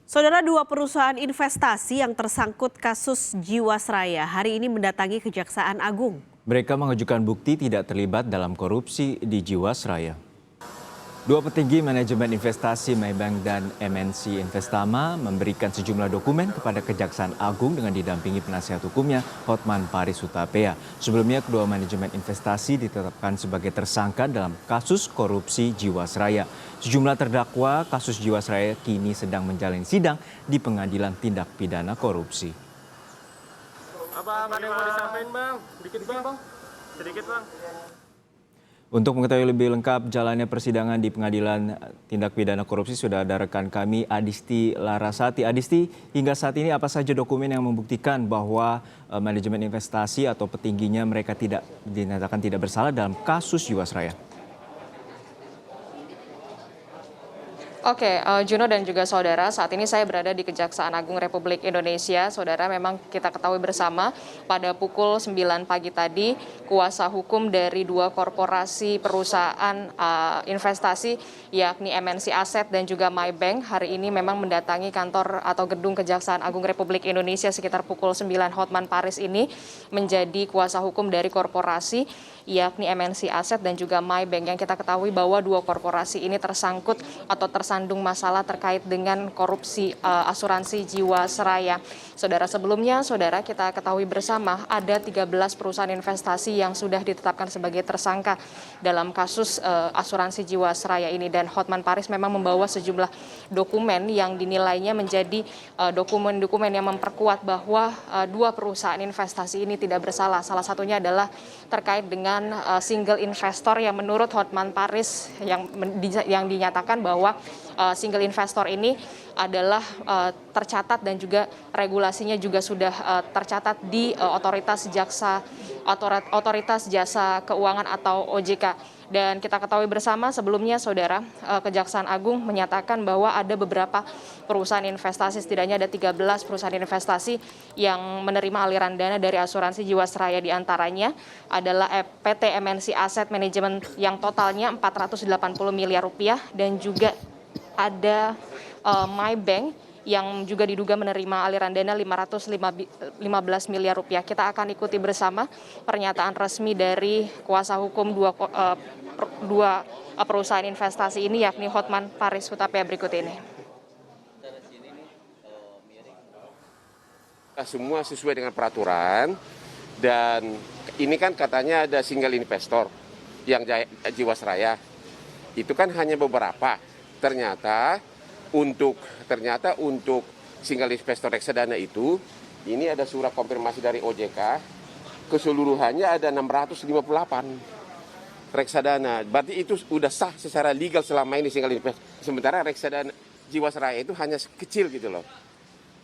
Saudara, dua perusahaan investasi yang tersangkut kasus Jiwasraya hari ini mendatangi Kejaksaan Agung. Mereka mengajukan bukti tidak terlibat dalam korupsi di Jiwasraya. Dua petinggi manajemen investasi Maybank dan MNC Investama memberikan sejumlah dokumen kepada Kejaksaan Agung dengan didampingi penasihat hukumnya Hotman Paris Hutapea. Sebelumnya kedua manajemen investasi ditetapkan sebagai tersangka dalam kasus korupsi Jiwasraya. Sejumlah terdakwa kasus Jiwasraya kini sedang menjalani sidang di Pengadilan Tindak Pidana Korupsi. Abang, ada yang mau disampaikan bang? Sedikit bang. Sedikit bang. Untuk mengetahui lebih lengkap jalannya persidangan di Pengadilan Tindak Pidana Korupsi sudah ada rekan kami Adisti Larasati. Adisti, hingga saat ini apa saja dokumen yang membuktikan bahwa manajemen investasi atau petingginya mereka tidak dinyatakan tidak bersalah dalam kasus Jiwasraya? Oke, Juno dan juga saudara, saat ini saya berada di Kejaksaan Agung Republik Indonesia. Saudara, memang kita ketahui bersama pada pukul 9 pagi tadi, kuasa hukum dari dua korporasi perusahaan investasi yakni MNC Asset dan juga Maybank hari ini memang mendatangi kantor atau gedung Kejaksaan Agung Republik Indonesia sekitar pukul 9. Hotman Paris ini menjadi kuasa hukum dari korporasi yakni MNC Asset dan juga Maybank, yang kita ketahui bahwa dua korporasi ini tersangkut atau tersandung masalah terkait dengan korupsi asuransi Jiwasraya. Saudara, sebelumnya saudara kita ketahui bersama ada 13 perusahaan investasi yang sudah ditetapkan sebagai tersangka dalam kasus asuransi Jiwasraya ini, dan Hotman Paris memang membawa sejumlah dokumen yang dinilainya menjadi dokumen-dokumen yang memperkuat bahwa dua perusahaan investasi ini tidak bersalah. Salah satunya adalah terkait dengan single investor yang menurut Hotman Paris yang dinyatakan bahwa single investor ini adalah tercatat dan juga regulasinya juga sudah tercatat di otoritas jasa keuangan atau OJK. Dan kita ketahui bersama sebelumnya saudara, Kejaksaan Agung menyatakan bahwa ada beberapa perusahaan investasi, setidaknya ada 13 perusahaan investasi yang menerima aliran dana dari asuransi Jiwasraya. Di antaranya adalah PT MNC Asset Management yang totalnya 480 miliar rupiah, dan juga ada Maybank yang juga diduga menerima aliran dana 515 miliar rupiah. Kita akan ikuti bersama pernyataan resmi dari kuasa hukum dua perusahaan investasi ini yakni Hotman Paris Hutapea berikut ini. Semua sesuai dengan peraturan, dan ini kan katanya ada single investor yang Jiwasraya. Itu kan hanya beberapa. Ternyata untuk single investor reksadana itu, ini ada surat konfirmasi dari OJK, keseluruhannya ada 658 reksadana. Berarti itu sudah sah secara legal selama ini single investor. Sementara reksadana Jiwasraya itu hanya kecil gitu loh.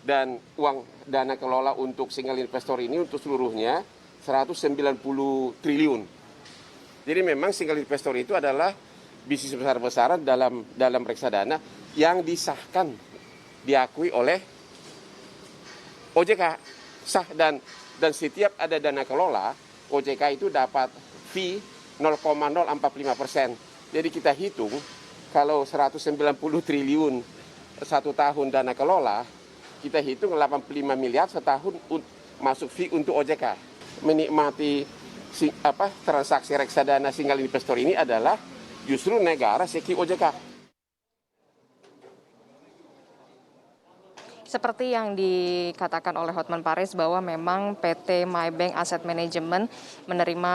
Dan uang dana kelola untuk single investor ini untuk seluruhnya 190 triliun. Jadi memang single investor itu adalah bisnis besar-besaran dalam reksadana yang disahkan, diakui oleh OJK, sah, dan setiap ada dana kelola OJK itu dapat fee 0,045%. Jadi kita hitung kalau 190 triliun satu tahun dana kelola, kita hitung 85 miliar setahun masuk fee untuk OJK. Menikmati transaksi reksadana single investor ini adalah justru negara seki OJK. Seperti yang dikatakan oleh Hotman Paris bahwa memang PT Maybank Asset Management menerima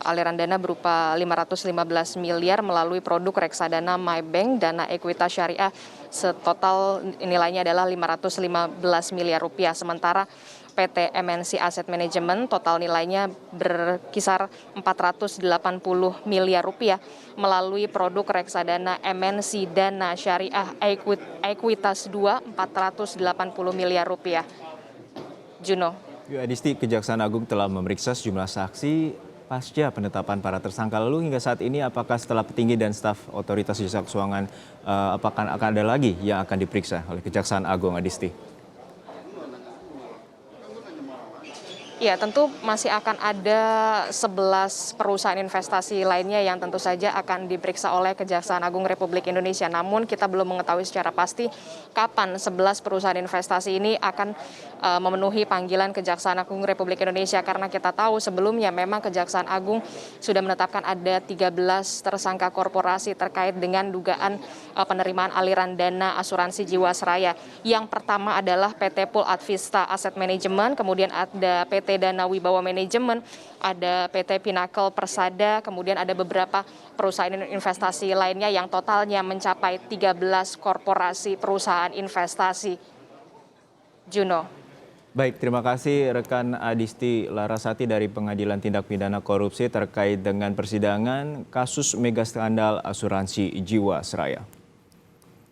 aliran dana berupa 515 miliar melalui produk reksadana Maybank Dana Ekuitas Syariah, setotal nilainya adalah 515 miliar rupiah. Sementara PT MNC Asset Management total nilainya berkisar 480 miliar rupiah melalui produk reksadana MNC Dana Syariah Ekuitas 2 480 miliar rupiah. Juno. Adisti, Kejaksaan Agung telah memeriksa sejumlah saksi pasca penetapan para tersangka. Lalu hingga saat ini apakah setelah petinggi dan staf otoritas jasa keuangan apakah akan ada lagi yang akan diperiksa oleh Kejaksaan Agung, Adisti? Ya, tentu masih akan ada 11 perusahaan investasi lainnya yang tentu saja akan diperiksa oleh Kejaksaan Agung Republik Indonesia. Namun kita belum mengetahui secara pasti kapan 11 perusahaan investasi ini akan memenuhi panggilan Kejaksaan Agung Republik Indonesia. Karena kita tahu sebelumnya memang Kejaksaan Agung sudah menetapkan ada 13 tersangka korporasi terkait dengan dugaan penerimaan aliran dana asuransi Jiwasraya. Yang pertama adalah PT Pool Advista Asset Management, kemudian ada PT Dana Wibawa Manajemen, ada PT Pinnacle Persada, kemudian ada beberapa perusahaan investasi lainnya yang totalnya mencapai 13 korporasi perusahaan investasi. Juno. Baik, terima kasih rekan Adisti Larasati dari Pengadilan Tindak Pidana Korupsi terkait dengan persidangan kasus mega skandal asuransi Jiwasraya.